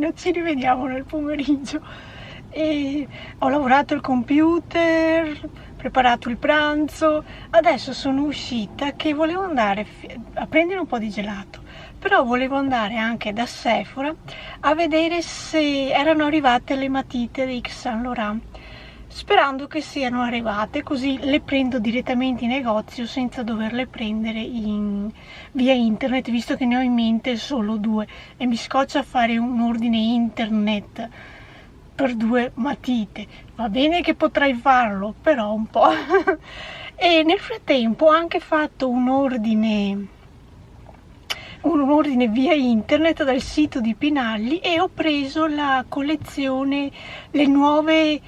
mattina, ci rivediamo nel pomeriggio. E ho lavorato al computer, preparato il pranzo, adesso sono uscita che volevo andare a prendere un po' di gelato, però volevo andare anche da Sephora a vedere se erano arrivate le matite di Yves Saint Laurent, sperando che siano arrivate, così le prendo direttamente in negozio senza doverle prendere via internet, visto che ne ho in mente solo 2 e mi scoccia fare un ordine internet per 2 matite. Va bene che potrei farlo, però un po'. E nel frattempo ho anche fatto un ordine via internet dal sito di Pinalli e ho preso la collezione, le nuove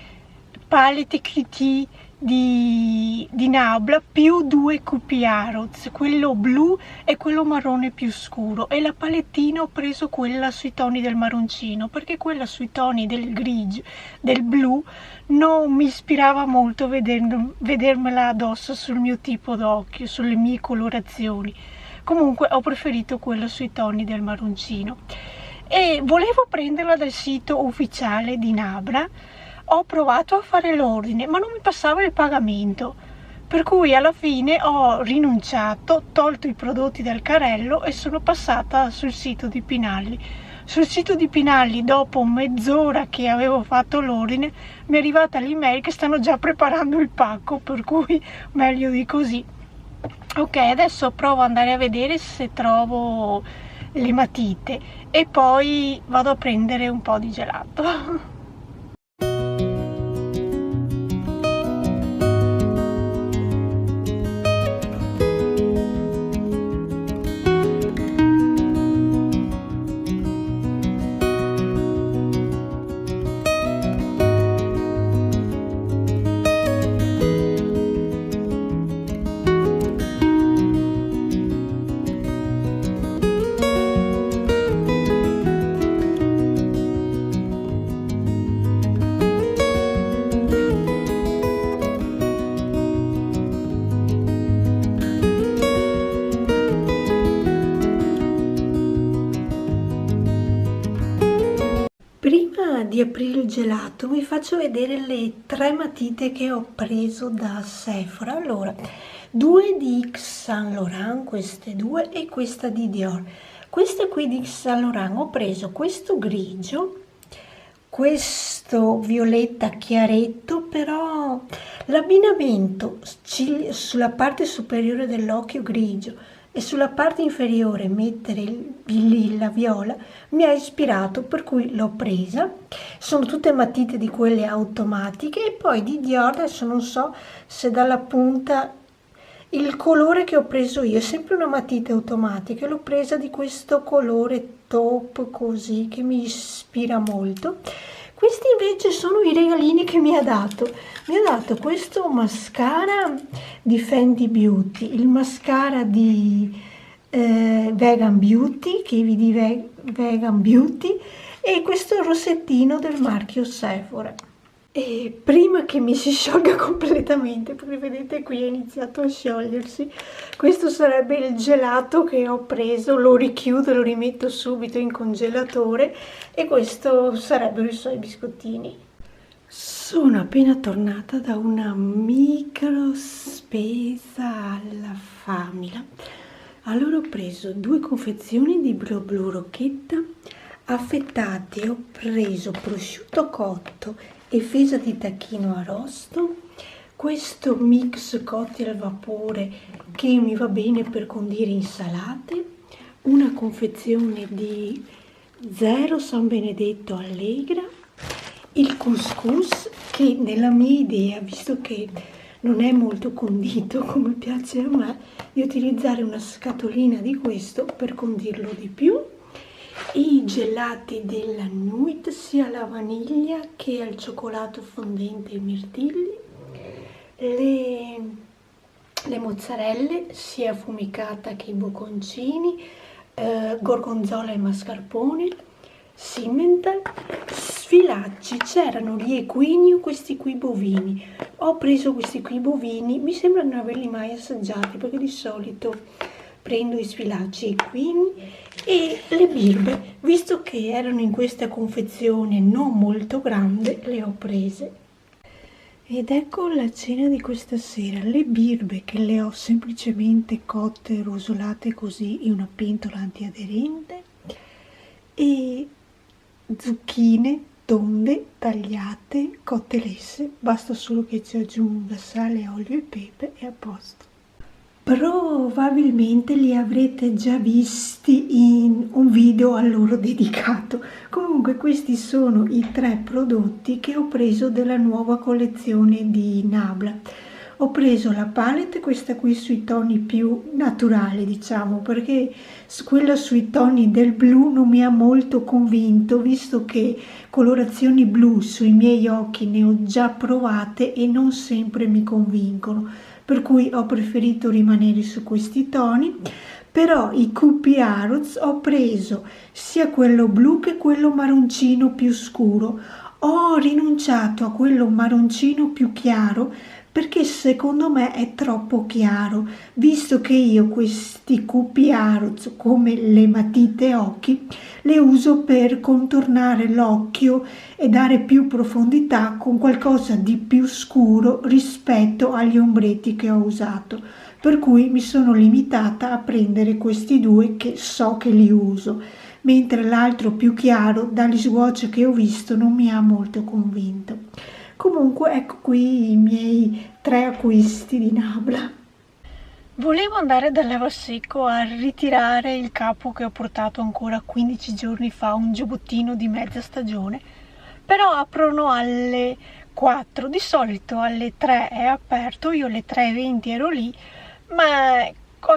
palette Critique di Nabla più 2 Coupe Harrods, quello blu e quello marrone più scuro, e la palettina ho preso quella sui toni del marroncino perché quella sui toni del grigio, del blu, non mi ispirava molto vedermela addosso sul mio tipo d'occhio, sulle mie colorazioni. Comunque ho preferito quella sui toni del marroncino e volevo prenderla dal sito ufficiale di Nabla. Ho provato a fare l'ordine ma non mi passava il pagamento, per cui alla fine ho rinunciato, tolto i prodotti dal carrello e sono passata sul sito di Pinalli. Sul sito di Pinalli, dopo mezz'ora che avevo fatto l'ordine, mi è arrivata l'email che stanno già preparando il pacco, per cui meglio di così. Ok, adesso provo ad andare a vedere se trovo le matite e poi vado a prendere un po' di gelato. Prima di aprire il gelato vi faccio vedere le 3 matite che ho preso da Sephora. Allora, 2 di Yves Saint Laurent, queste 2, e questa di Dior. Queste qui di Yves Saint Laurent ho preso questo grigio, questo violetta chiaretto, però l'abbinamento sulla parte superiore dell'occhio grigio e sulla parte inferiore mettere il lilla viola mi ha ispirato, per cui l'ho presa. Sono tutte matite di quelle automatiche. E poi di Dior, adesso non so se dalla punta il colore che ho preso io è sempre una matita automatica, l'ho presa di questo colore taupe così che mi ispira molto. Questi invece sono i regalini che mi ha dato. Mi ha dato questo mascara di Fenty Beauty, il mascara di Vegan Beauty, Vegan Beauty, e questo rossettino del marchio Sephora. E prima che mi si sciolga completamente, perché vedete qui è iniziato a sciogliersi, questo sarebbe il gelato che ho preso, lo richiudo, lo rimetto subito in congelatore, e questo sarebbero i suoi biscottini. Sono appena tornata da una micro spesa alla Famila. Allora ho preso 2 confezioni di blu blu rocchetta affettate, ho preso prosciutto cotto e fesa di tacchino arrosto, questo mix cotti al vapore che mi va bene per condire insalate, una confezione di 0 San Benedetto Allegra, il couscous che nella mia idea, visto che non è molto condito come piace a me, di utilizzare una scatolina di questo per condirlo di più, i gelati della Nuit sia alla vaniglia che al cioccolato fondente e mirtilli, le mozzarelle sia affumicata che i bocconcini, gorgonzola e mascarpone, Simmental, sfilacci, c'erano gli equini o questi qui bovini. Ho preso questi qui bovini, mi sembra non averli mai assaggiati perché di solito prendo i sfilacci equini, E le birbe, visto che erano in questa confezione non molto grande, le ho prese. Ed ecco la cena di questa sera, le birbe che le ho semplicemente cotte e rosolate così in una pentola antiaderente e zucchine tonde tagliate, cotte lesse, basta solo che ci aggiunga sale, olio e pepe e a posto. Probabilmente li avrete già visti in un video a loro dedicato. Comunque questi sono i 3 prodotti che ho preso della nuova collezione di Nabla. Ho preso la palette, questa qui sui toni più naturali, diciamo, perché quella sui toni del blu non mi ha molto convinto, visto che colorazioni blu sui miei occhi ne ho già provate e non sempre mi convincono, per cui ho preferito rimanere su questi toni. Però i Cupi Arrows ho preso sia quello blu che quello marroncino più scuro. Ho rinunciato a quello marroncino più chiaro perché secondo me è troppo chiaro, visto che io questi Cupi Arrows, come le matite occhi, le uso per contornare l'occhio e dare più profondità con qualcosa di più scuro rispetto agli ombretti che ho usato, per cui mi sono limitata a prendere questi 2 che so che li uso, mentre l'altro più chiaro dagli swatch che ho visto non mi ha molto convinto. Comunque ecco qui i miei 3 acquisti di Nabla. Volevo andare dal Lavaseco a ritirare il capo che ho portato ancora 15 giorni fa, un giubbottino di mezza stagione, però aprono alle 4, di solito alle 3 è aperto, io alle 3:20 ero lì, ma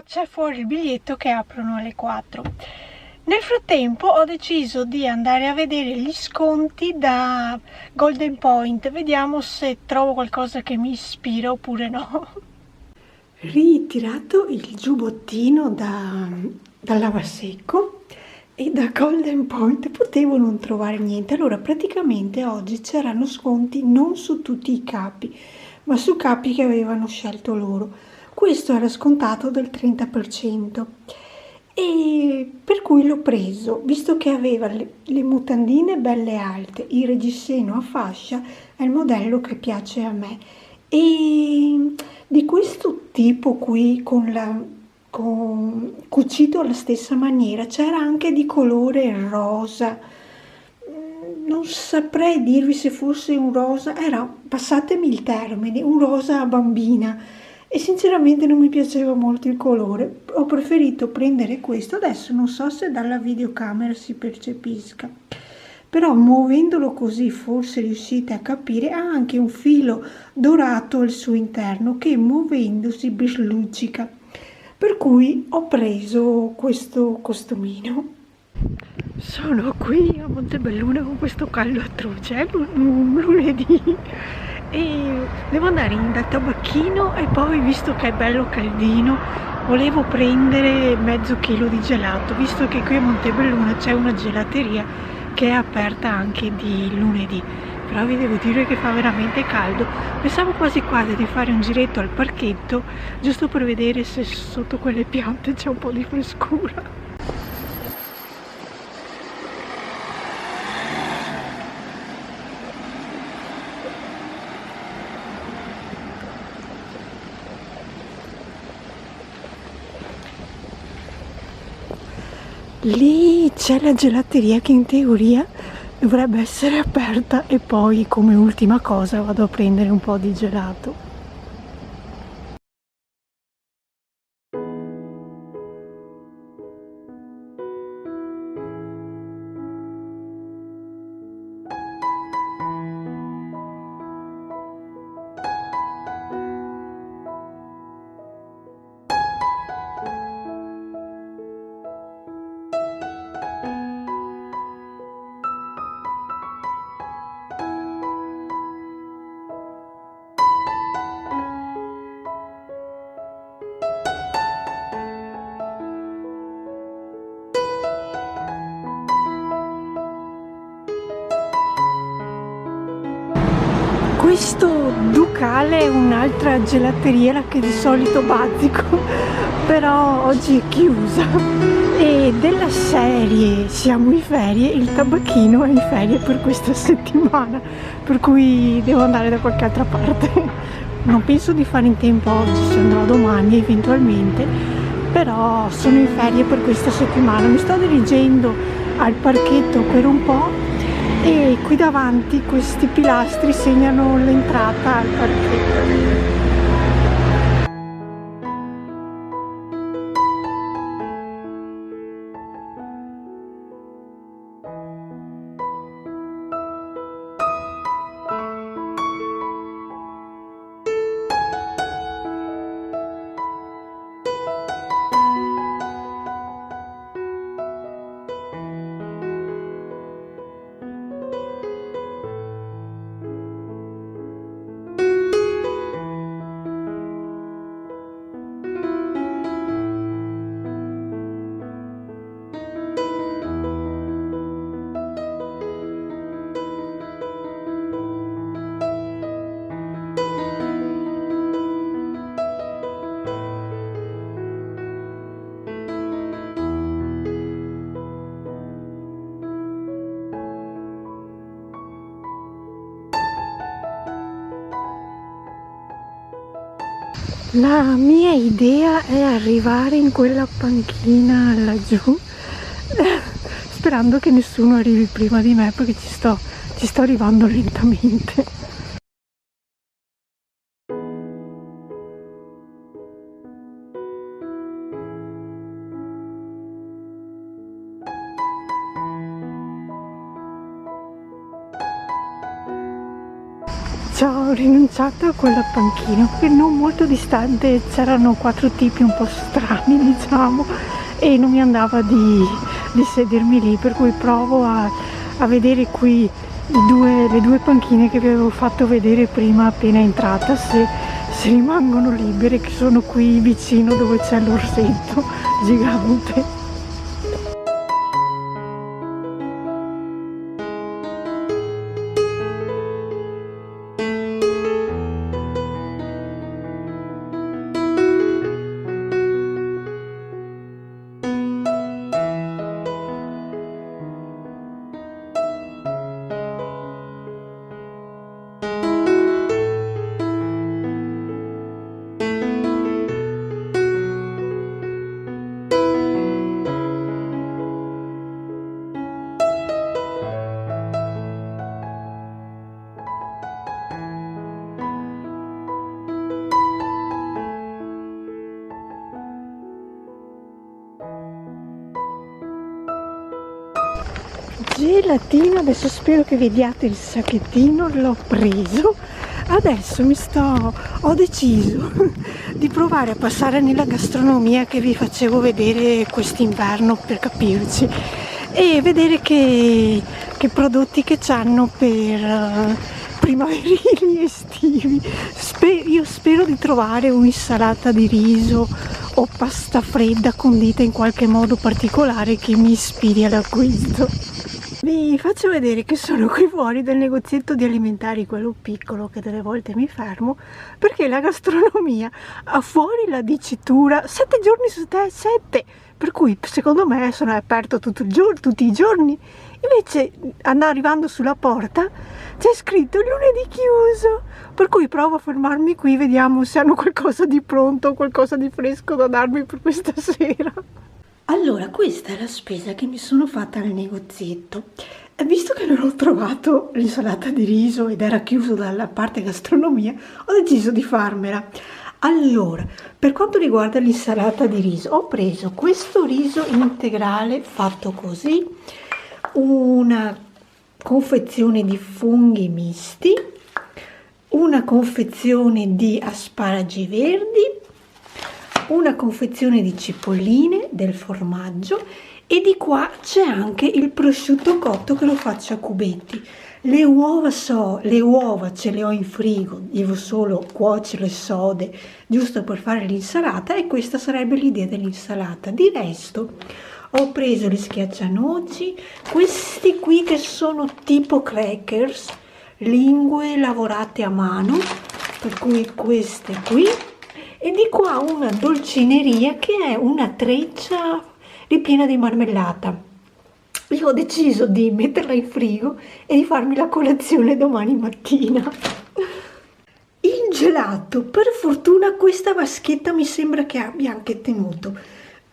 c'è fuori il biglietto che aprono alle 4. Nel frattempo ho deciso di andare a vedere gli sconti da Golden Point, vediamo se trovo qualcosa che mi ispira oppure no. Ritirato il giubbottino dal Lavaseco e da Golden Point potevo non trovare niente. Allora praticamente oggi c'erano sconti non su tutti i capi, ma su capi che avevano scelto loro. Questo era scontato del 30%. E per cui l'ho preso, visto che aveva le mutandine belle alte, il reggiseno a fascia, è il modello che piace a me. E di questo tipo qui cucito alla stessa maniera c'era anche di colore rosa. Non saprei dirvi se fosse un rosa, era, passatemi il termine, un rosa a bambina, e sinceramente non mi piaceva molto il colore. Ho preferito prendere questo, adesso non so se dalla videocamera si percepisca, però muovendolo così forse riuscite a capire, ha anche un filo dorato al suo interno che muovendosi bisluccica, per cui ho preso questo costumino. Sono qui a Montebelluna con questo caldo atroce, è un lunedì e devo andare dal tabacchino e poi, visto che è bello caldino, volevo prendere mezzo chilo di gelato, visto che qui a Montebelluna c'è una gelateria che è aperta anche di lunedì. Però vi devo dire che fa veramente caldo. Pensavo quasi quasi di fare un giretto al parchetto, giusto per vedere se sotto quelle piante c'è un po' di frescura. Lì c'è la gelateria che in teoria dovrebbe essere aperta e poi come ultima cosa vado a prendere un po' di gelato. visto Ducale, un'altra gelateria che di solito bazzico, però oggi è chiusa. E della serie siamo in ferie, il tabacchino è in ferie per questa settimana, per cui devo andare da qualche altra parte. Non penso di fare in tempo oggi, ci andrò domani eventualmente, però sono in ferie per questa settimana. Mi sto dirigendo al parchetto per un po' e qui davanti questi pilastri segnano l'entrata al parchetto. La mia idea è arrivare in quella panchina laggiù, sperando che nessuno arrivi prima di me, perché ci sto arrivando lentamente. Ci ho rinunciato a quella panchina, che non molto distante c'erano 4 tipi un po' strani, diciamo, e non mi andava di sedermi lì, per cui provo a vedere qui le due panchine che vi avevo fatto vedere prima appena entrata, se rimangono libere, che sono qui vicino dove c'è l'orsetto gigante. Gelatino, adesso spero che vediate il sacchettino, l'ho preso. Adesso ho deciso di provare a passare nella gastronomia che vi facevo vedere quest'inverno, per capirci, e vedere che prodotti che c'hanno per primaverili, estivi. Io spero di trovare un'insalata di riso o pasta fredda condita in qualche modo particolare che mi ispiri all'acquisto. Vi faccio vedere che sono qui fuori del negozietto di alimentari, quello piccolo che delle volte mi fermo, perché la gastronomia ha fuori la dicitura 7 giorni su 7, per cui secondo me sono aperto tutti i giorni. Invece arrivando sulla porta c'è scritto lunedì chiuso, per cui provo a fermarmi qui, vediamo se hanno qualcosa di pronto, qualcosa di fresco da darmi per questa sera. Allora, questa è la spesa che mi sono fatta nel negozietto. E visto che non ho trovato l'insalata di riso ed era chiuso dalla parte gastronomia, ho deciso di farmela. Allora, per quanto riguarda l'insalata di riso, ho preso questo riso integrale fatto così, una confezione di funghi misti, una confezione di asparagi verdi, una confezione di cipolline, del formaggio, e di qua c'è anche il prosciutto cotto che lo faccio a cubetti. Le uova ce le ho in frigo, devo solo cuocerle sode giusto per fare l'insalata, e questa sarebbe l'idea dell'insalata. Di resto ho preso gli schiaccianoci, questi qui che sono tipo crackers, lingue lavorate a mano, per cui queste qui, e di qua una dolcineria che è una treccia ripiena di marmellata. Io ho deciso di metterla in frigo e di farmi la colazione domani mattina. Il gelato, per fortuna questa vaschetta mi sembra che abbia anche tenuto.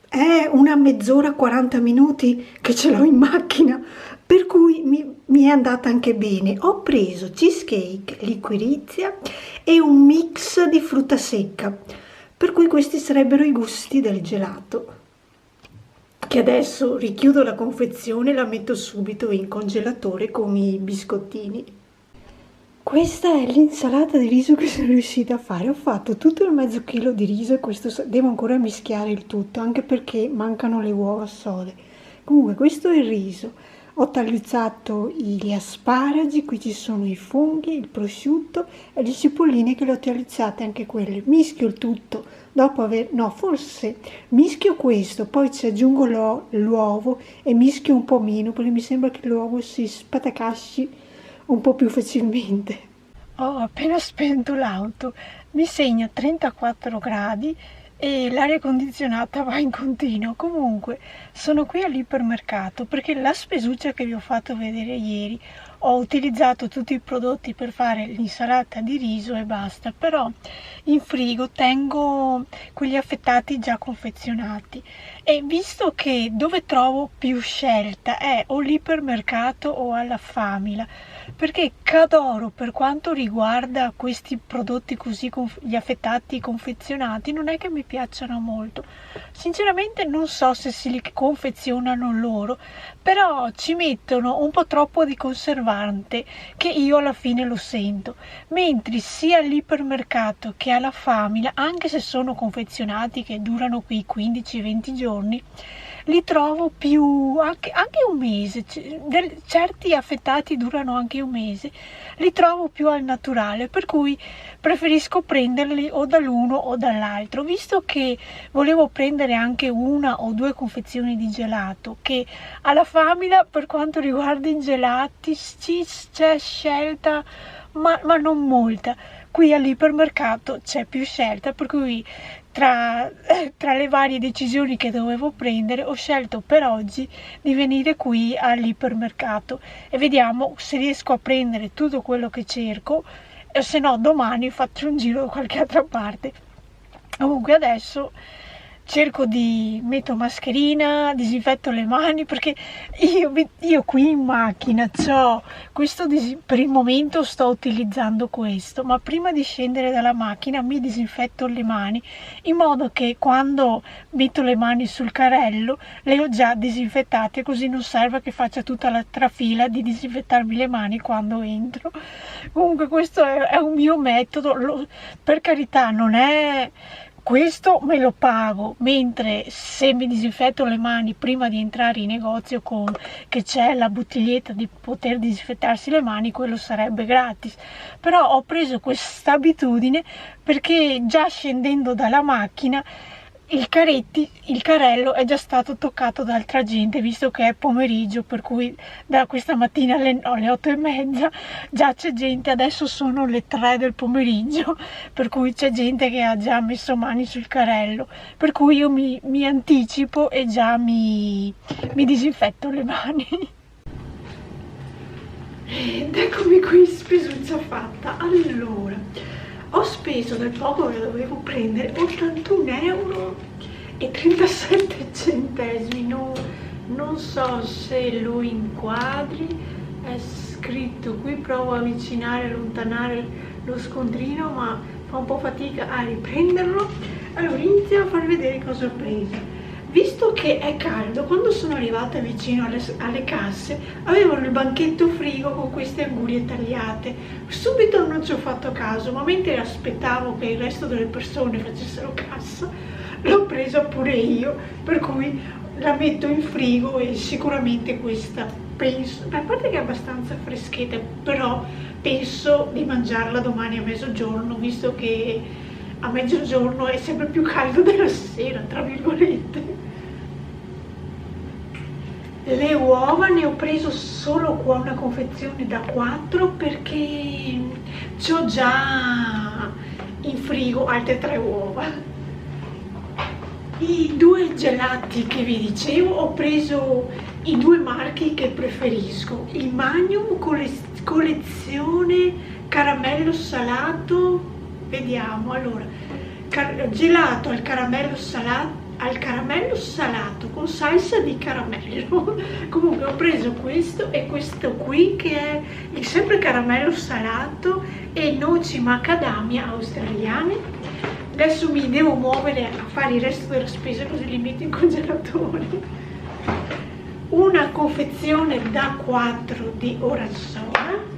È una mezz'ora, 40 minuti che ce l'ho in macchina, per cui mi è andata anche bene. Ho preso cheesecake, liquirizia e un mix di frutta secca, per cui questi sarebbero i gusti del gelato, che adesso richiudo la confezione e la metto subito in congelatore con i biscottini. Questa è l'insalata di riso che sono riuscita a fare. Ho fatto tutto il mezzo chilo di riso e questo devo ancora mischiare il tutto, anche perché mancano le uova sode. Comunque questo è il riso. Ho tagliuzzato gli asparagi, qui ci sono i funghi, il prosciutto e le cipolline che le ho tagliuzzate anche quelle. Mischio il tutto dopo aver... no, forse mischio questo, poi ci aggiungo l'uovo e mischio un po' meno perché mi sembra che l'uovo si spatacasci un po' più facilmente. Ho appena spento l'auto, mi segna 34 gradi e l'aria condizionata va in continuo. Comunque sono qui all'ipermercato perché la spesuccia che vi ho fatto vedere ieri ho utilizzato tutti i prodotti per fare l'insalata di riso e basta, però in frigo tengo quegli affettati già confezionati e visto che dove trovo più scelta è o l'ipermercato o alla Famila, perché Cadoro per quanto riguarda questi prodotti così, gli affettati confezionati, non è che mi piacciono molto. Sinceramente non so se si li confezionano loro, però ci mettono un po' troppo di conservante che io alla fine lo sento, mentre sia all'ipermercato che alla Famila, anche se sono confezionati che durano qui 15-20 giorni, li trovo più anche un mese, certi affettati durano anche un mese, li trovo più al naturale, per cui preferisco prenderli o dall'uno o dall'altro, visto che volevo prendere anche una o due confezioni di gelato, che alla Famila per quanto riguarda i gelati c'è scelta ma non molta. Qui all'ipermercato c'è più scelta, per cui tra le varie decisioni che dovevo prendere ho scelto per oggi di venire qui all'ipermercato e vediamo se riesco a prendere tutto quello che cerco, e se no domani faccio un giro da qualche altra parte. Comunque adesso metto mascherina, disinfetto le mani, perché io qui in macchina questo, per il momento sto utilizzando questo, ma prima di scendere dalla macchina mi disinfetto le mani, in modo che quando metto le mani sul carrello le ho già disinfettate, così non serve che faccia tutta la trafila di disinfettarmi le mani quando entro. Comunque questo è un mio metodo, per carità non è... Questo me lo pago, mentre se mi disinfetto le mani prima di entrare in negozio che c'è la bottiglietta di poter disinfettarsi le mani, quello sarebbe gratis. Però ho preso questa abitudine perché già scendendo dalla macchina il carrello è già stato toccato da altra gente, visto che è pomeriggio, per cui da questa mattina alle 8:30 già c'è gente, adesso sono le 3 del pomeriggio, per cui c'è gente che ha già messo mani sul carrello, per cui io mi anticipo e già mi disinfetto le mani. Ed eccomi qui, spesuccia fatta. Allora, ho speso del poco che dovevo prendere 81,37 €. Non so se lo inquadri, è scritto qui, provo a avvicinare e allontanare lo scontrino, ma fa un po' fatica a riprenderlo. Allora inizio a farvi vedere cosa ho preso. Visto che è caldo, quando sono arrivata vicino alle casse avevano il banchetto frigo con queste angurie tagliate. Subito non ci ho fatto caso, ma mentre aspettavo che il resto delle persone facessero cassa, l'ho presa pure io, per cui la metto in frigo e sicuramente questa penso, a parte che è abbastanza freschetta, però penso di mangiarla domani a mezzogiorno, visto che a mezzogiorno è sempre più caldo della sera, tra virgolette. Le uova ne ho preso solo qua una confezione da 4 perché c'ho già in frigo altre 3 uova. I 2 gelati che vi dicevo, ho preso i 2 marchi che preferisco, il Magnum collezione caramello salato, vediamo, allora, gelato al caramello salato con salsa di caramello. Comunque ho preso questo e questo qui che è sempre caramello salato e noci macadamia australiane. Adesso mi devo muovere a fare il resto della spesa così li metto in congelatore. Una confezione da 4 di Oransola.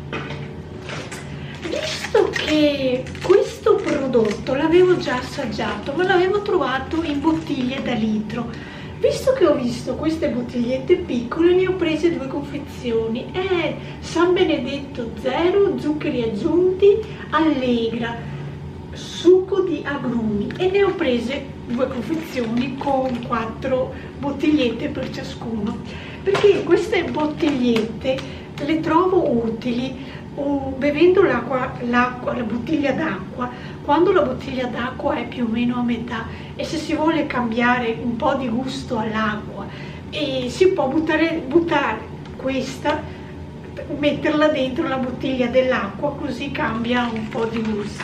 Visto che questo prodotto l'avevo già assaggiato, ma l'avevo trovato in bottiglie da litro, visto che ho visto queste bottigliette piccole, ne ho prese 2 confezioni. È San Benedetto Zero, zuccheri aggiunti, Allegra, succo di agrumi, e ne ho prese 2 confezioni con 4 bottigliette per ciascuno, perché queste bottigliette le trovo utili. Bevendo la bottiglia d'acqua, quando la bottiglia d'acqua è più o meno a metà e se si vuole cambiare un po' di gusto all'acqua, e si può buttare questa, metterla dentro la bottiglia dell'acqua, così cambia un po' di gusto.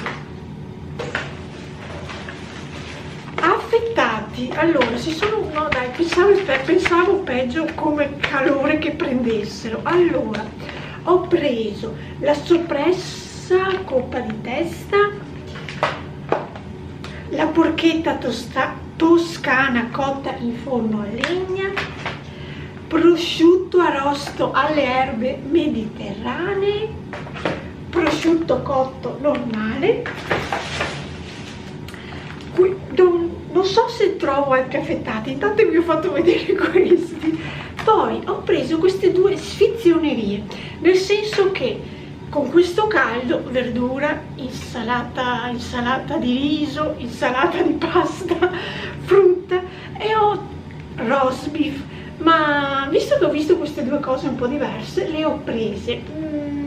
Affettati, allora no dai, pensavo peggio come calore che prendessero. Allora, ho preso la soppressa coppa di testa, la porchetta toscana cotta in forno a legna, prosciutto arrosto alle erbe mediterranee, prosciutto cotto normale. Qui, non so se trovo altri affettati, intanto vi ho fatto vedere questi. Poi ho preso queste 2 sfizionerie, nel senso che con questo caldo, verdura, insalata di riso, insalata di pasta, frutta, e ho roast beef, ma visto che ho visto queste 2 cose un po' diverse, le ho prese.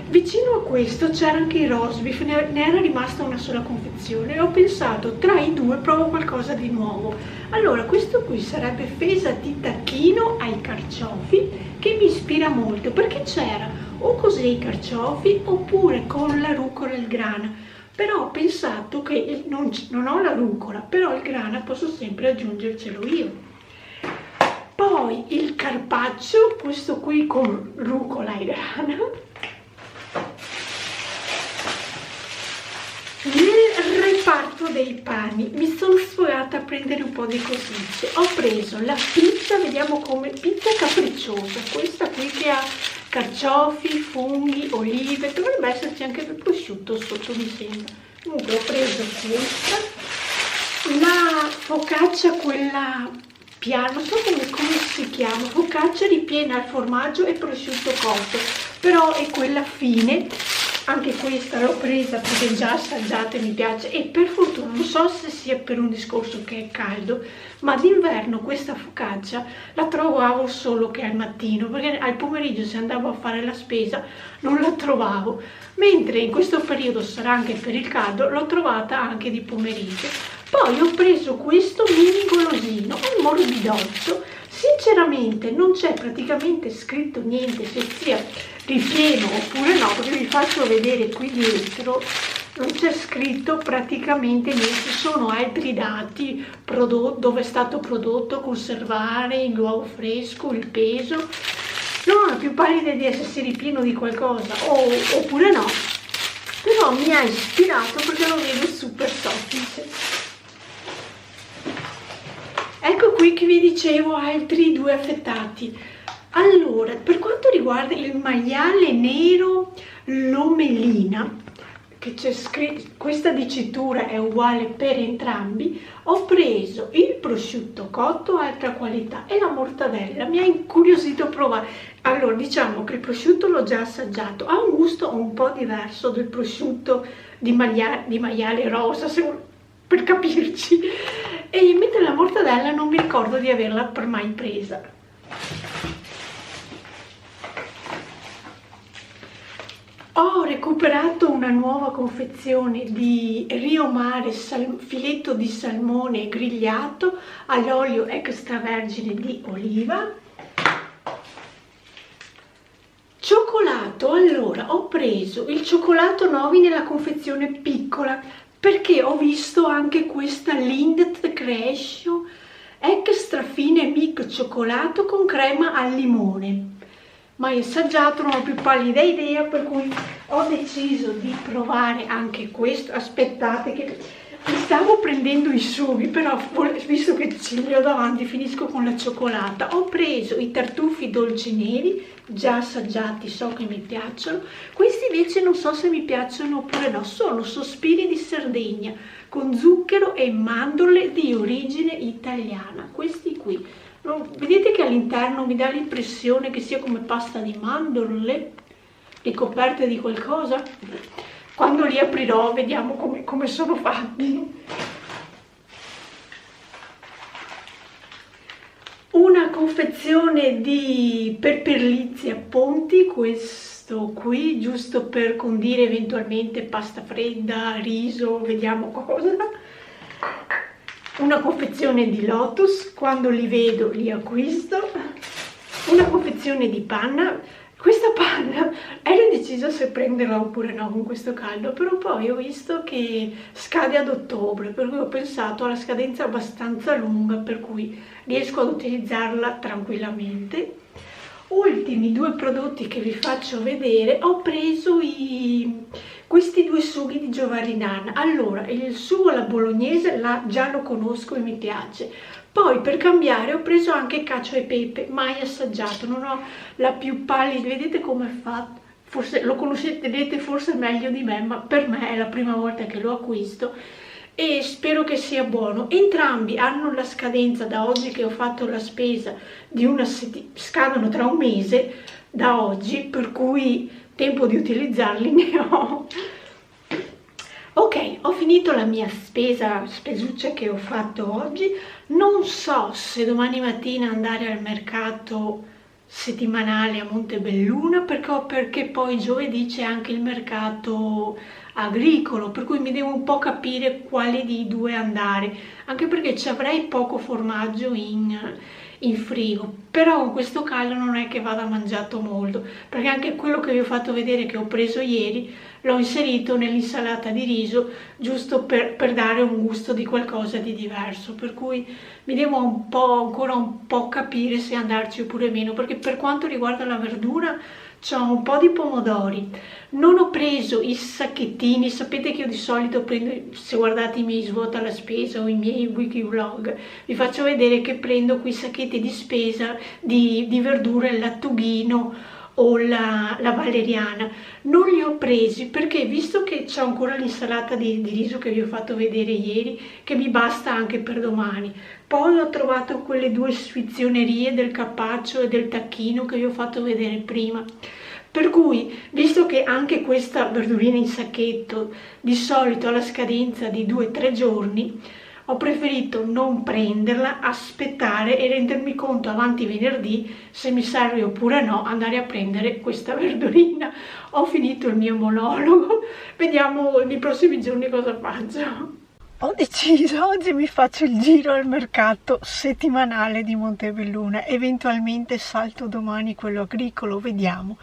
Vicino a questo c'era anche il roast beef, ne era rimasta una sola confezione e ho pensato tra i 2 provo qualcosa di nuovo. Allora, questo qui sarebbe fesa di tacchino ai carciofi, che mi ispira molto perché c'era o così i carciofi oppure con la rucola e il grana, però ho pensato che non ho la rucola, però il grana posso sempre aggiungercelo io. Poi il carpaccio, questo qui con rucola e grana. Nel reparto dei pani mi sono sforata a prendere un po' di cosicce. Ho preso la pizza, vediamo come, pizza capricciosa, questa qui che ha carciofi, funghi, olive, dovrebbe esserci anche del prosciutto sotto, mi sembra. Comunque ho preso questa, la focaccia quella piana, non so come si chiama, focaccia ripiena al formaggio e prosciutto cotto, però è quella fine. Anche questa l'ho presa perché già assaggiata e mi piace, e per fortuna, non so se sia per un discorso che è caldo, ma d'inverno questa focaccia la trovavo solo che al mattino, perché al pomeriggio se andavo a fare la spesa non la trovavo, mentre in questo periodo, sarà anche per il caldo, l'ho trovata anche di pomeriggio. Poi ho preso questo mini golosino, è morbidotto, sinceramente non c'è praticamente scritto niente se sia ripieno oppure no, perché vi faccio vedere qui dietro, non c'è scritto praticamente niente, sono altri dati, dove è stato prodotto, conservare, il luogo fresco, il peso. Non ho la più pallida idea se sia ripieno di qualcosa oppure no, però mi ha ispirato perché lo vedo super soffice. Ecco qui che vi dicevo altri 2 affettati. Allora, per quanto riguarda il maiale nero Lomelina, che c'è scritto, questa dicitura è uguale per entrambi, ho preso il prosciutto cotto alta qualità e la mortadella. Mi ha incuriosito provare. Allora, diciamo che il prosciutto l'ho già assaggiato, ha un gusto un po' diverso del prosciutto di maiale rosa, per capirci, e mentre la mortadella non mi ricordo di averla mai presa. Ho recuperato una nuova confezione di Rio Mare filetto di salmone grigliato all'olio extravergine di oliva. Cioccolato, allora ho preso il cioccolato Novi nella confezione piccola perché ho visto anche questa Lindt Creation extra fine milk cioccolato con crema al limone. Mai assaggiato, non ho più pallida idea, per cui ho deciso di provare anche questo. Aspettate che mi stavo prendendo i sughi, però visto che ce li ho davanti finisco con la cioccolata. Ho preso i tartufi dolci neri, già assaggiati, so che mi piacciono. Questi invece non so se mi piacciono oppure no, sono sospiri di Sardegna con zucchero e mandorle di origine italiana, questi qui. Vedete che all'interno mi dà l'impressione che sia come pasta di mandorle ricoperte di qualcosa. Quando li aprirò vediamo come sono fatti. Una confezione di peperlizzi a ponti, questo qui, giusto per condire eventualmente pasta fredda, riso, vediamo cosa. Una confezione di Lotus, quando li vedo li acquisto. Una confezione di panna. Questa panna ero indecisa se prenderla oppure no con questo caldo, però poi ho visto che scade ad ottobre, per cui ho pensato alla scadenza abbastanza lunga, per cui riesco ad utilizzarla tranquillamente. Ultimi due prodotti che vi faccio vedere, ho preso questi due sughi di Giovarinan. Allora, il sugo alla bolognese già lo conosco e mi piace. Poi per cambiare ho preso anche cacio e pepe, mai assaggiato, non ho la più pallida, vedete com'è fatto? Forse lo conoscerete forse meglio di me, ma per me è la prima volta che lo acquisto e spero che sia buono. Entrambi hanno la scadenza da oggi che ho fatto la spesa di una settimana, scadono tra un mese da oggi, per cui tempo di utilizzarli ne ho. Ok, ho finito la mia spesuccia che ho fatto oggi. Non so se domani mattina andare al mercato settimanale a Montebelluna perché poi giovedì c'è anche il mercato agricolo, per cui mi devo un po' capire quale dei due andare, anche perché ci avrei poco formaggio in frigo, però con questo caldo non è che vada mangiato molto, perché anche quello che vi ho fatto vedere che ho preso ieri l'ho inserito nell'insalata di riso giusto per dare un gusto di qualcosa di diverso, per cui mi devo ancora un po' capire se andarci oppure meno, perché per quanto riguarda la verdura c'ho un po' di pomodori, non ho preso i sacchettini, sapete che io di solito prendo, se guardate i miei svuota la spesa o i miei wiki vlog, vi faccio vedere che prendo quei sacchetti di spesa di verdure, il lattughino o la valeriana. Non li ho presi perché visto che c'è ancora l'insalata di riso che vi ho fatto vedere ieri, che mi basta anche per domani. Poi ho trovato quelle due sfizionerie del carpaccio e del tacchino che vi ho fatto vedere prima. Per cui, visto che anche questa verdurina in sacchetto di solito ha la scadenza di 2-3 giorni, ho preferito non prenderla, aspettare e rendermi conto avanti venerdì se mi serve oppure no andare a prendere questa verdurina. Ho finito il mio monologo, vediamo nei prossimi giorni cosa faccio. Ho deciso, oggi mi faccio il giro al mercato settimanale di Montebelluna, eventualmente salto domani quello agricolo, vediamo.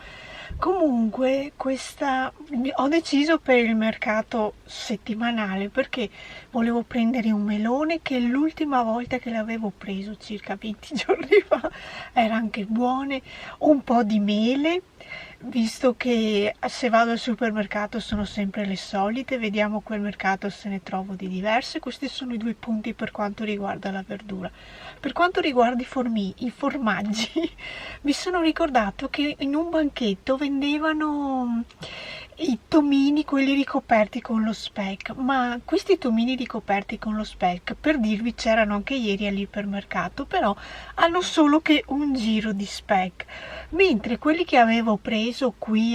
Comunque ho deciso per il mercato settimanale perché volevo prendere un melone che l'ultima volta che l'avevo preso, circa 20 giorni fa, era anche buone, un po' di mele, visto che se vado al supermercato sono sempre le solite, vediamo quel mercato se ne trovo di diverse. Questi sono i due punti per quanto riguarda la verdura. Per quanto riguarda i formaggi, mi sono ricordato che in un banchetto vendevano i tomini, quelli ricoperti con lo speck, ma questi tomini ricoperti con lo speck, per dirvi, c'erano anche ieri all'ipermercato, però hanno solo che un giro di speck, mentre quelli che avevo preso qui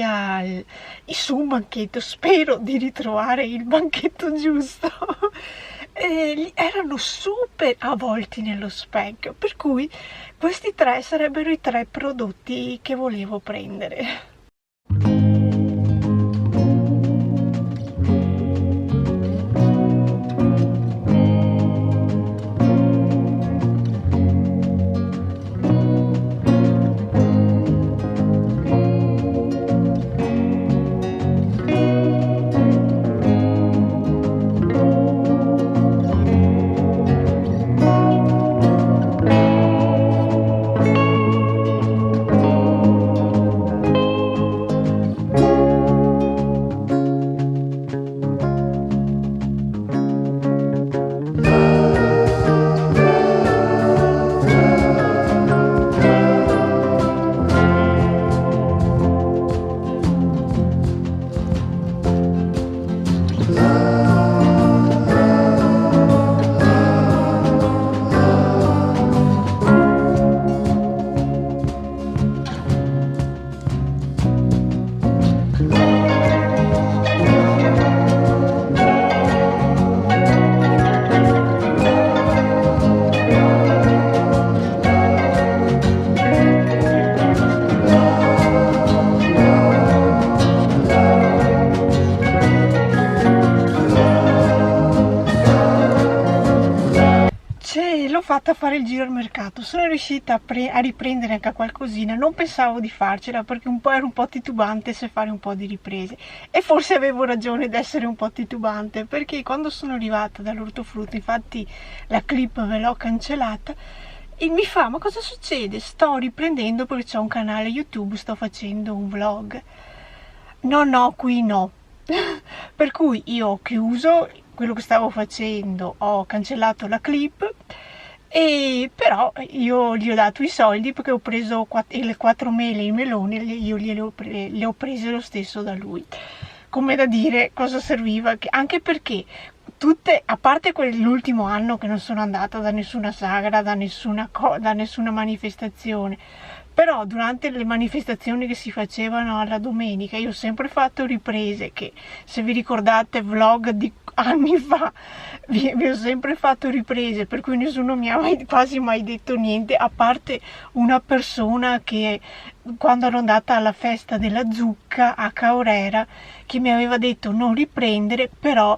su un banchetto, spero di ritrovare il banchetto giusto, erano super avvolti nello speck, per cui questi tre sarebbero i tre prodotti che volevo prendere. fatta a fare il giro al mercato, sono riuscita a riprendere anche qualcosina, non pensavo di farcela perché ero un po' titubante se fare un po' di riprese, e forse avevo ragione di essere un po' titubante, perché quando sono arrivata dall'ortofrutta, infatti la clip ve l'ho cancellata, e mi fa: ma cosa succede? Sto riprendendo perché c'ho un canale YouTube, sto facendo un vlog. No, no, qui no. Per cui io ho chiuso quello che stavo facendo, ho cancellato la clip, e però io gli ho dato i soldi perché ho preso le 4 mele e i meloni, io le ho prese lo stesso da lui. Come da dire, cosa serviva? Anche perché tutte, a parte l'ultimo anno che non sono andata da nessuna sagra, da nessuna manifestazione, però durante le manifestazioni che si facevano alla domenica io ho sempre fatto riprese, che se vi ricordate vlog di anni fa vi ho sempre fatto riprese, per cui nessuno mi ha quasi mai detto niente, a parte una persona che quando ero andata alla festa della zucca a Caorera, che mi aveva detto non riprendere, però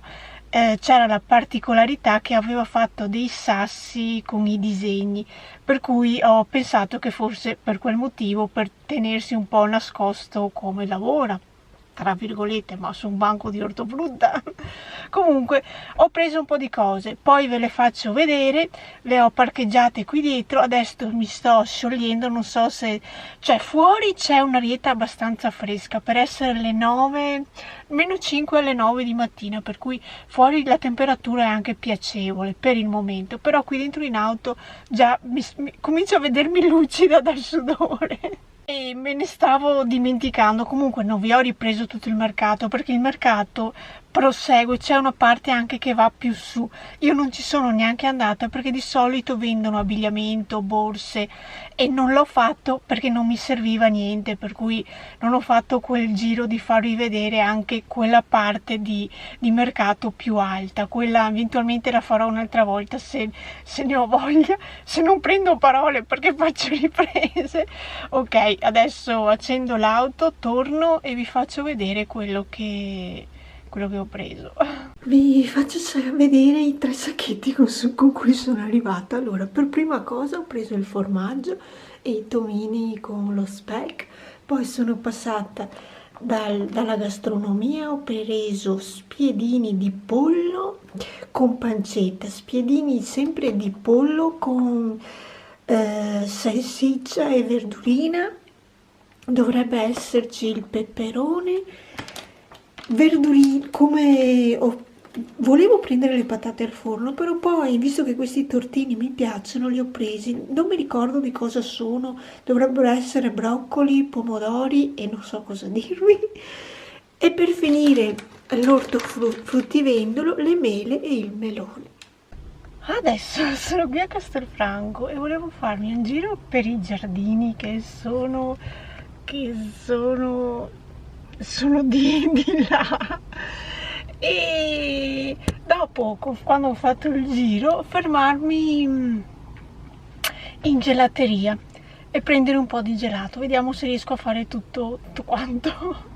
c'era la particolarità che aveva fatto dei sassi con i disegni, per cui ho pensato che forse per quel motivo, per tenersi un po' nascosto come lavora, tra virgolette, ma su un banco di ortofrutta. Comunque ho preso un po' di cose, poi ve le faccio vedere, le ho parcheggiate qui dietro, adesso mi sto sciogliendo, non so se... cioè fuori c'è un'arietta abbastanza fresca, per essere le 9, meno 5 alle 9 di mattina, per cui fuori la temperatura è anche piacevole per il momento, però qui dentro in auto già comincio a vedermi lucida dal sudore. E me ne stavo dimenticando, comunque non vi ho ripreso tutto il mercato perché il mercato prosegue, c'è una parte anche che va più su. Io non ci sono neanche andata perché di solito vendono abbigliamento, borse, e non l'ho fatto perché non mi serviva niente, per cui non ho fatto quel giro di farvi vedere anche quella parte di mercato più alta. Quella eventualmente la farò un'altra volta se ne ho voglia, se non prendo parole perché faccio riprese. Ok, adesso accendo l'auto, torno e vi faccio vedere quello che ho preso. Vi faccio vedere i 3 sacchetti con cui sono arrivata. Allora, per prima cosa ho preso il formaggio e i tomini con lo speck, poi sono passata dalla gastronomia, ho preso spiedini di pollo con pancetta, spiedini sempre di pollo con salsiccia e verdurina, dovrebbe esserci il peperone, volevo prendere le patate al forno, però poi visto che questi tortini mi piacciono li ho presi, non mi ricordo di cosa sono, dovrebbero essere broccoli, pomodori e non so cosa dirvi, e per finire l'ortofruttivendolo, le mele e il melone. Adesso sono qui a Castelfranco e volevo farmi un giro per i giardini che sono di là, e dopo, quando ho fatto il giro, fermarmi in gelateria e prendere un po' di gelato. Vediamo se riesco a fare tutto quanto.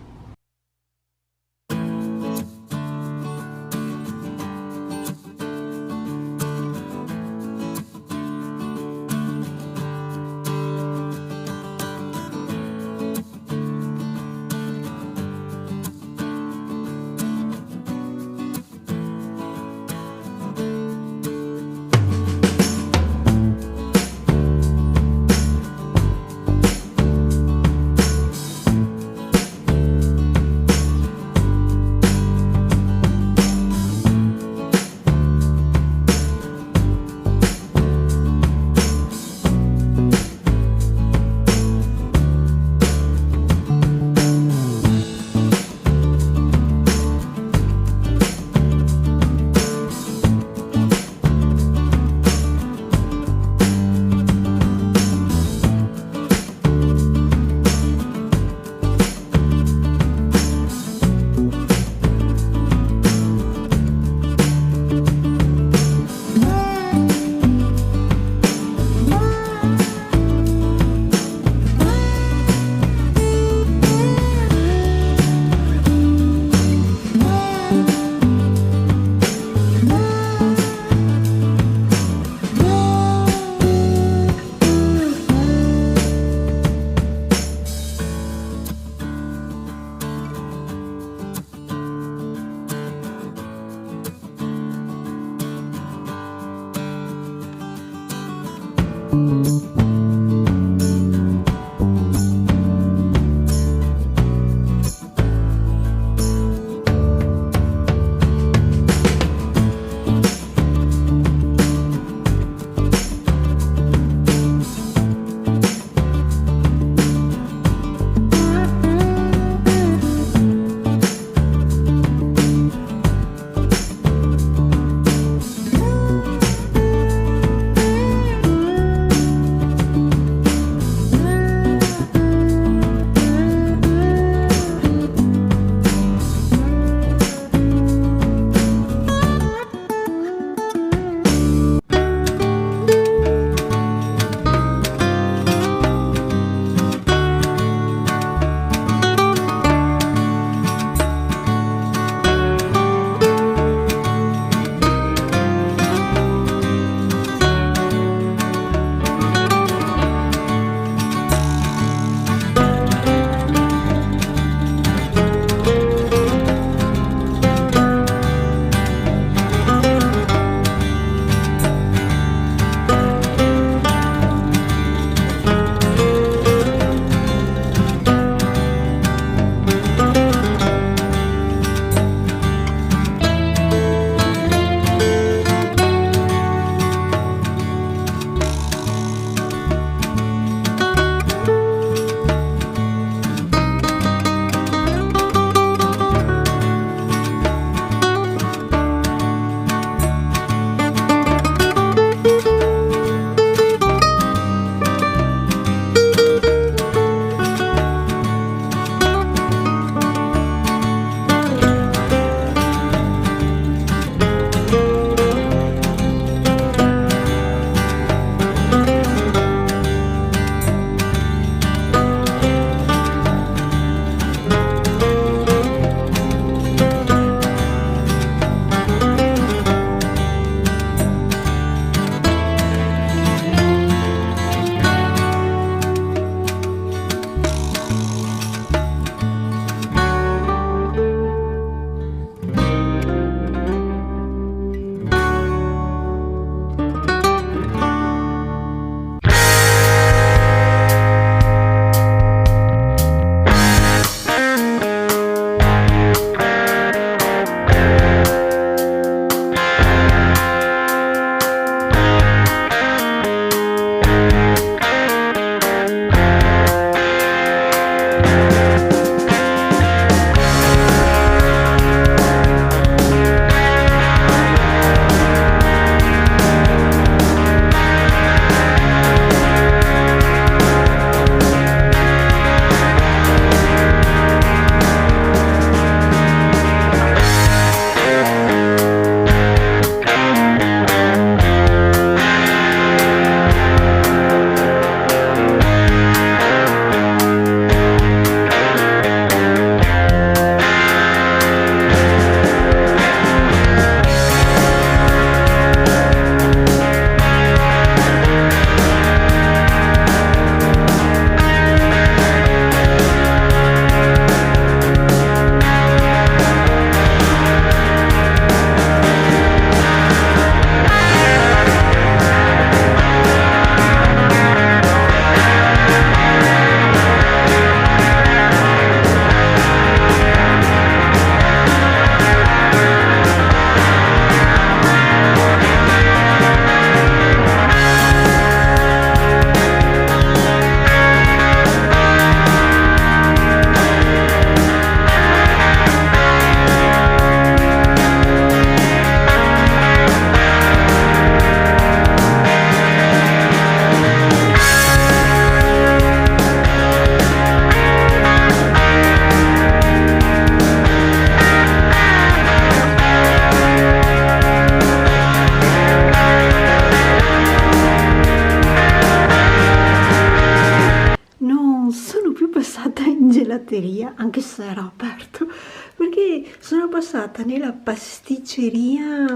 gelateria, anche se era aperto, perché sono passata nella pasticceria,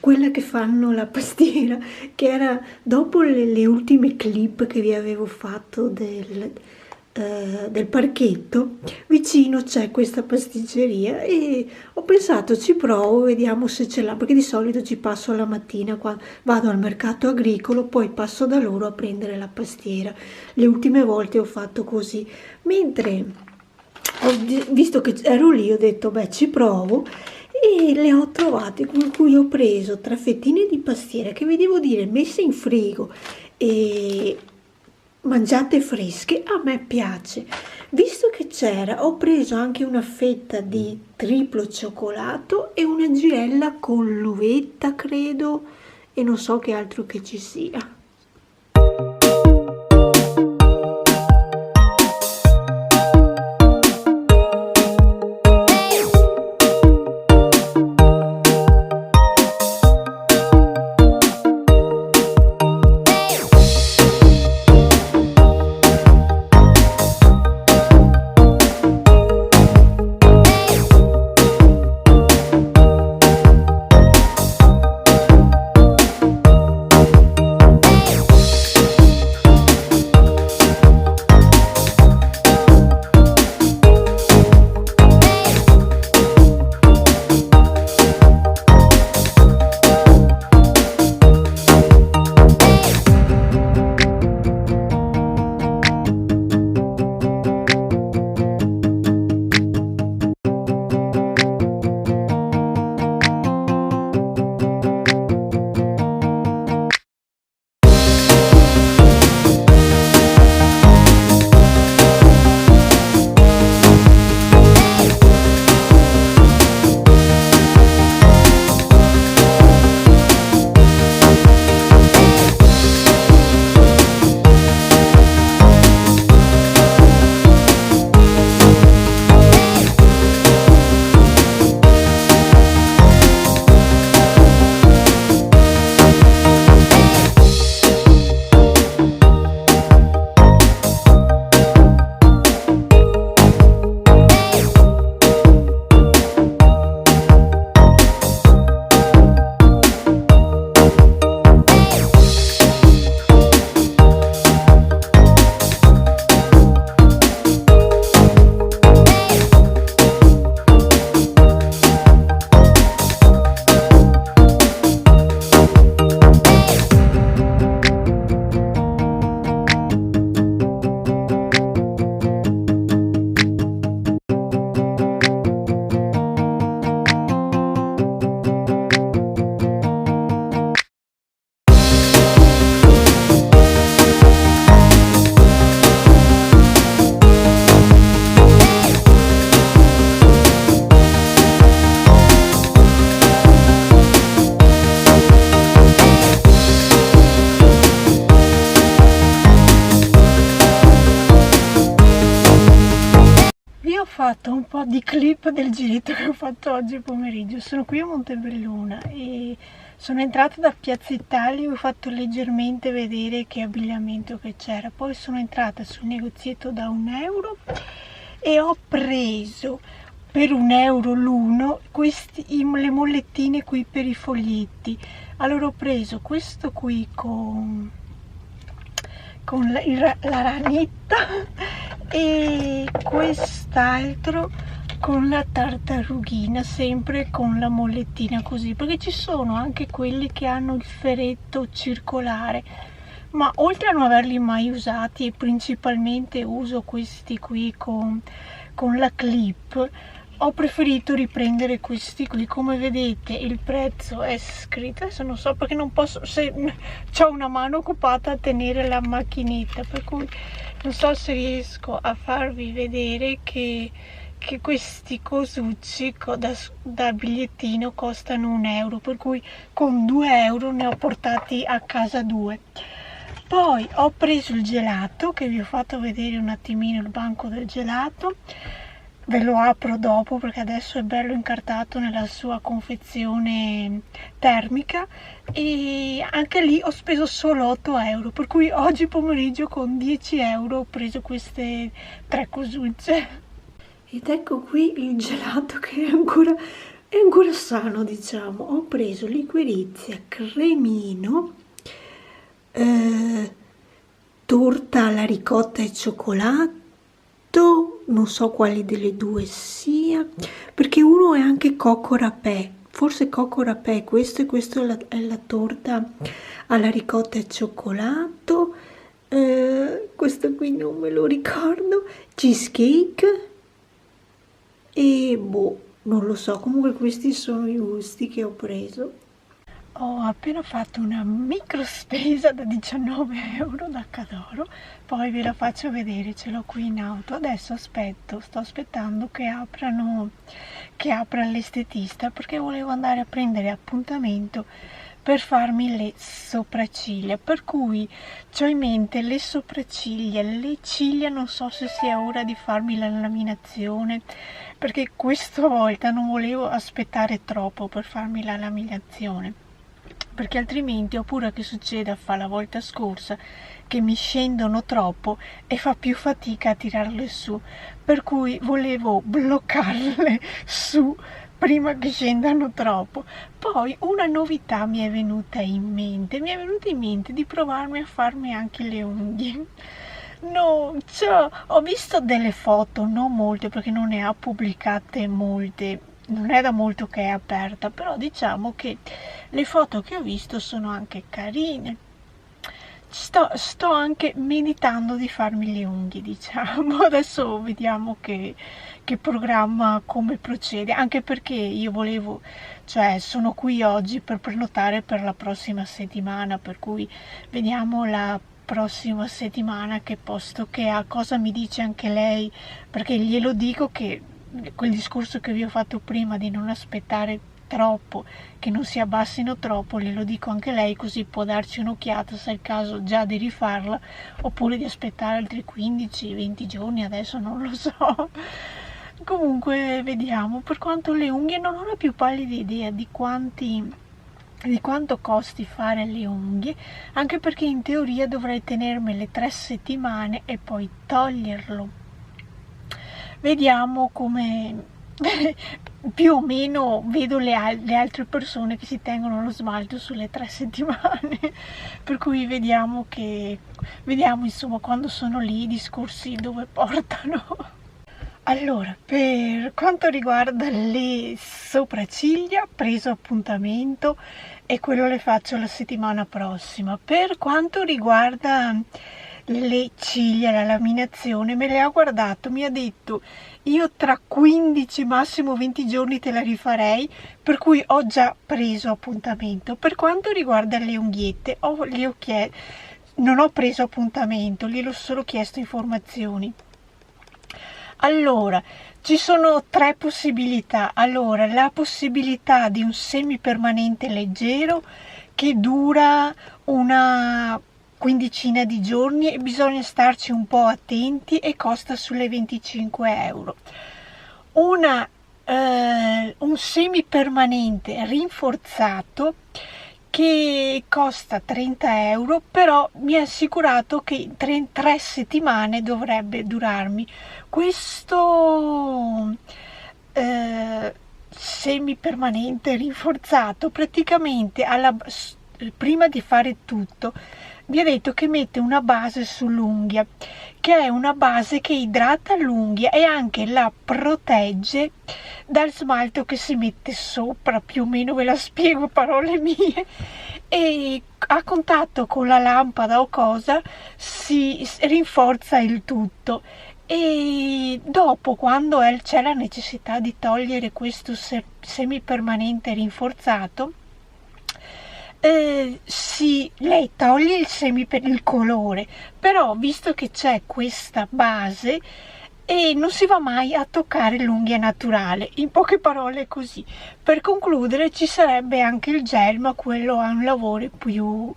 quella che fanno la pastiera, che era dopo le ultime clip che vi avevo fatto del parchetto, vicino c'è questa pasticceria e ho pensato ci provo, vediamo se ce l'ha, perché di solito ci passo la mattina quando vado al mercato agricolo, poi passo da loro a prendere la pastiera. Le ultime volte ho fatto così, mentre visto che ero lì ho detto beh ci provo e le ho trovate, con cui ho preso 3 fettine di pastiera che vi devo dire messe in frigo e mangiate fresche, a me piace. Visto che c'era, ho preso anche una fetta di triplo cioccolato e una girella con l'uvetta, credo, e non so che altro che ci sia. Ho fatto un po' di clip del giretto che ho fatto oggi pomeriggio. Sono qui a Montebelluna e sono entrata da Piazza Italia e ho fatto leggermente vedere che abbigliamento che c'era. Poi sono entrata sul negozietto da €1 e ho preso per €1 l'uno le mollettine qui per i foglietti. Allora ho preso questo qui con la ranetta e quest'altro con la tartarughina, sempre con la mollettina così, perché ci sono anche quelli che hanno il ferretto circolare, ma oltre a non averli mai usati e principalmente uso questi qui con la clip, ho preferito riprendere questi qui. Come vedete il prezzo è scritto, adesso non so perché non posso, se ho una mano occupata a tenere la macchinetta, per cui non so se riesco a farvi vedere che questi cosucci da bigliettino costano €1, per cui con €2 ne ho portati a casa 2. Poi ho preso il gelato, che vi ho fatto vedere un attimino il banco del gelato. Ve lo apro dopo perché adesso è bello incartato nella sua confezione termica e anche lì ho speso solo €8, per cui oggi pomeriggio con €10 ho preso queste 3 cosucce. Ed ecco qui il gelato che è ancora sano, diciamo. Ho preso liquirizia, cremino, torta alla ricotta e cioccolato, questo, non so quali delle due sia, perché uno è anche Coco Rapé, forse Coco Rapé questo, e questo è la torta alla ricotta e cioccolato. Questo qui non me lo ricordo, cheesecake, e boh, non lo so, comunque questi sono i gusti che ho preso. Ho appena fatto una micro spesa da 19 euro da Cadoro, poi ve la faccio vedere, ce l'ho qui in auto. Adesso sto aspettando che apra l'estetista, perché volevo andare a prendere appuntamento per farmi le sopracciglia, per cui ho in mente le sopracciglia, le ciglia, non so se sia ora di farmi la laminazione, perché questa volta non volevo aspettare troppo per farmi la laminazione, perché altrimenti ho paura che succeda fa la volta scorsa che mi scendono troppo e fa più fatica a tirarle su, per cui volevo bloccarle su prima che scendano troppo. Poi una novità mi è venuta in mente, di provarmi a farmi anche le unghie. No, cioè, ho visto delle foto, non molte perché non ne ha pubblicate molte, non è da molto che è aperta, però diciamo che le foto che ho visto sono anche carine. Sto anche meditando di farmi le unghie, diciamo. Adesso vediamo che programma, come procede, anche perché io volevo, cioè sono qui oggi per prenotare per la prossima settimana, per cui vediamo la prossima settimana che posto che ha, cosa mi dice anche lei, perché glielo dico che quel discorso che vi ho fatto prima di non aspettare troppo, che non si abbassino troppo, glielo dico anche lei, così può darci un'occhiata se è il caso già di rifarla oppure di aspettare altri 15-20 giorni, adesso non lo so. Comunque vediamo. Per quanto le unghie, non ho la più pallida idea di quanto costi fare le unghie, anche perché in teoria dovrei tenermele 3 settimane e poi toglierlo. Vediamo come più o meno vedo le altre persone che si tengono lo smalto sulle 3 settimane, per cui vediamo insomma quando sono lì i discorsi dove portano. Allora, per quanto riguarda le sopracciglia, preso appuntamento e quello le faccio la settimana prossima. Per quanto riguarda le ciglia, la laminazione, me le ha guardato, mi ha detto io tra 15 massimo 20 giorni te la rifarei, per cui ho già preso appuntamento. Per quanto riguarda le unghiette, non ho preso appuntamento, glielo ho solo chiesto informazioni. Allora, ci sono 3 possibilità. Allora, la possibilità di un semipermanente leggero che dura una quindicina di giorni e bisogna starci un po' attenti e costa sulle 25 euro. Un semipermanente rinforzato che costa 30 euro, però mi ha assicurato che in 3 settimane dovrebbe durarmi. Questo semipermanente rinforzato praticamente prima di fare tutto mi ha detto che mette una base sull'unghia, che è una base che idrata l'unghia e anche la protegge dal smalto che si mette sopra, più o meno ve la spiego a parole mie, e a contatto con la lampada o cosa si rinforza il tutto. E dopo, quando c'è la necessità di togliere questo semipermanente rinforzato, lei toglie il colore, però visto che c'è questa base e non si va mai a toccare l'unghia naturale, in poche parole così. Per concludere, ci sarebbe anche il gel, ma quello ha un lavoro più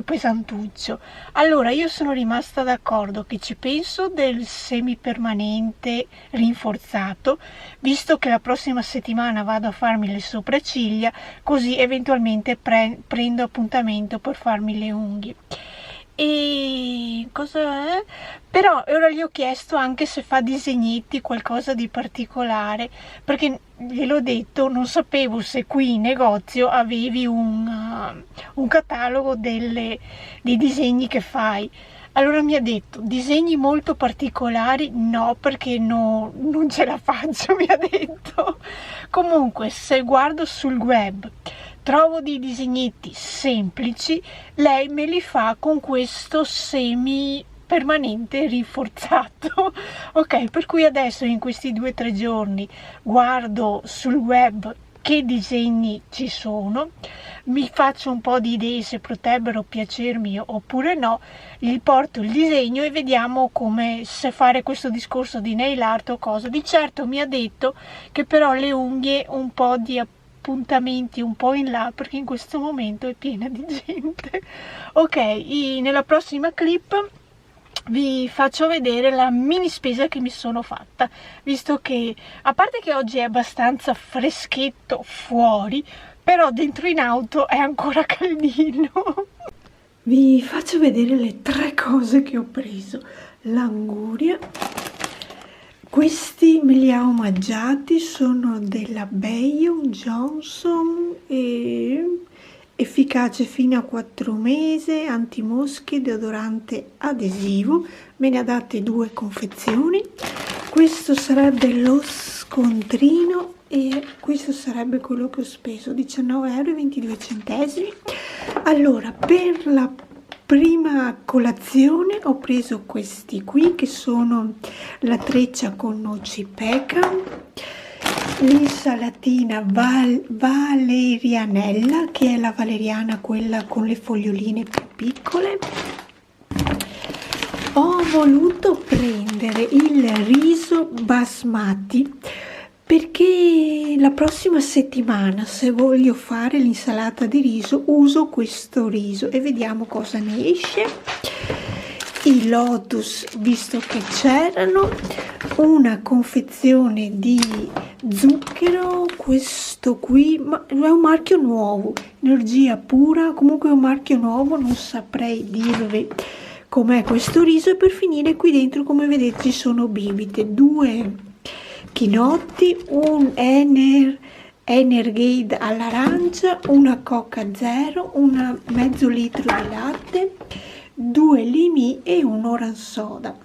pesantuccio. Allora io sono rimasta d'accordo che ci penso del semipermanente rinforzato, visto che la prossima settimana vado a farmi le sopracciglia, così eventualmente prendo appuntamento per farmi le unghie. E cosa è? Però ora gli ho chiesto anche se fa disegnetti, qualcosa di particolare, perché gliel'ho detto, non sapevo se qui in negozio avevi un catalogo dei disegni che fai. Allora mi ha detto, disegni molto particolari? No, perché non ce la faccio, mi ha detto. Comunque, se guardo sul web, trovo dei disegnetti semplici, lei me li fa con questo semi permanente rinforzato. Ok, per cui adesso in questi 2 o 3 giorni guardo sul web che disegni ci sono, mi faccio un po' di idee se potrebbero piacermi oppure no, gli porto il disegno e vediamo come, se fare questo discorso di nail art o cosa. Di certo mi ha detto che però le unghie un po' di appuntamenti un po' in là, perché in questo momento è piena di gente. Ok, nella prossima clip vi faccio vedere la mini spesa che mi sono fatta, visto che, a parte che oggi è abbastanza freschetto fuori, però dentro in auto è ancora caldino. Vi faccio vedere le 3 cose che ho preso. L'anguria, questi me li ha omaggiati, sono della Bayeux Johnson e efficace fino a 4 mesi, antimosche, deodorante adesivo. Me ne ha date 2 confezioni. Questo sarebbe lo scontrino e questo sarebbe quello che ho speso, 19,22 euro. Allora, per la prima colazione ho preso questi qui che sono la treccia con noci pecan, l'insalatina valerianella, che è la valeriana quella con le foglioline più piccole. Ho voluto prendere il riso basmati perché la prossima settimana, se voglio fare l'insalata di riso, uso questo riso e vediamo cosa ne esce. I lotus, visto che c'erano, una confezione di zucchero, questo qui, ma è un marchio nuovo, Energia Pura, comunque è un marchio nuovo, non saprei dirvi com'è questo riso. E per finire qui dentro, come vedete, ci sono bibite, 2 chinotti, un Energade all'arancia, una Coca Zero, un mezzo litro di latte, 2 limi e un orange soda.